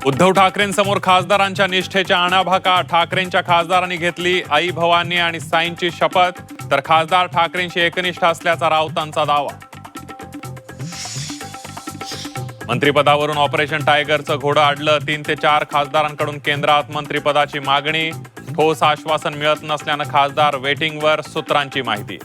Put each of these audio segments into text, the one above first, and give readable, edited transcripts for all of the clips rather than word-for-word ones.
उद्धव ठाकरेंसमोर खासदारांच्या निष्ठेच्या आणाभाका. ठाकरेंच्या खासदारांनी घेतली आई भवानी आणि साईंची शपथ, तर खासदार ठाकरेंशी एकनिष्ठ असल्याचा राऊतांचा दावा. मंत्रिपदावरून ऑपरेशन टायगरचं घोडं अडलं. 3 ते 4 खासदारांकडून केंद्रात मंत्रिपदाची मागणी. ठोस आश्वासन मिळत नसल्यानं खासदार वेटिंगवर. सूत्रांची माहिती.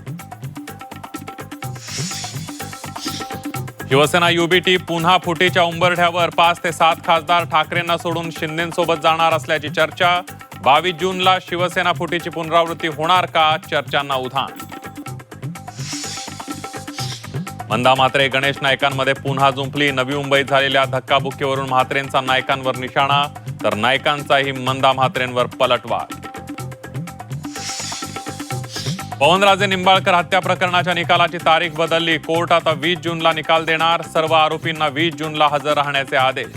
शिवसेना युबीटी पुन्हा फुटीच्या उंबरठ्यावर. 5 ते 7 खासदार ठाकरेंना सोडून शिंदेंसोबत जाणार असल्याची चर्चा. 22 जूनला शिवसेना फुटीची पुनरावृत्ती होणार का? चर्चांना उधाण. मंदा म्हात्रे गणेश नाईकांमध्ये पुन्हा जुंपली. नवी मुंबईत झालेल्या धक्काबुक्कीवरून म्हात्रेंचा नाईकांवर निशाणा, तर नाईकांचाही मंदा म्हात्रेंवर पलटवार. पवनराजे निंबाळकर हत्या प्रकरणाच्या निकालाची तारीख बदलली. कोर्ट आता 20 जूनला निकाल देणार. सर्व आरोपींना 20 जूनला हजर राहण्याचे आदेश.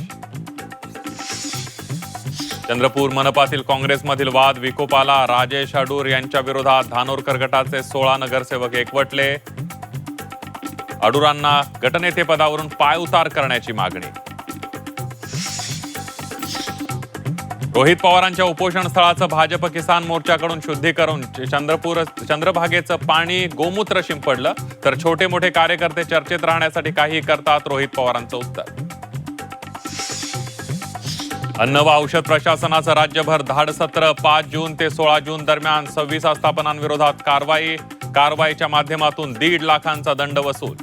चंद्रपूर मनपातील काँग्रेसमधील वाद विकोपाला. राजेश अडूर यांच्या विरोधात धानोरकर गटाचे 16 नगरसेवक एकवटले. अडूरांना गटनेतेपदावरून पायउतार करण्याची मागणी. रोहित पवारांच्या उपोषण स्थळाचं भाजप किसान मोर्चाकडून शुद्धीकरण. चंद्रभागेचं पाणी गोमूत्र शिंपडलं, तर छोटे मोठे कार्यकर्ते चर्चेत राहण्यासाठी काही करतात. रोहित पवारांचं उत्तर. अन्न व औषध प्रशासनाचं राज्यभर धाडसत्र. 5 जून ते 16 जून दरम्यान 26 आस्थापनांविरोधात कारवाईच्या माध्यमातून 1.5 लाखांचा दंड वसूल.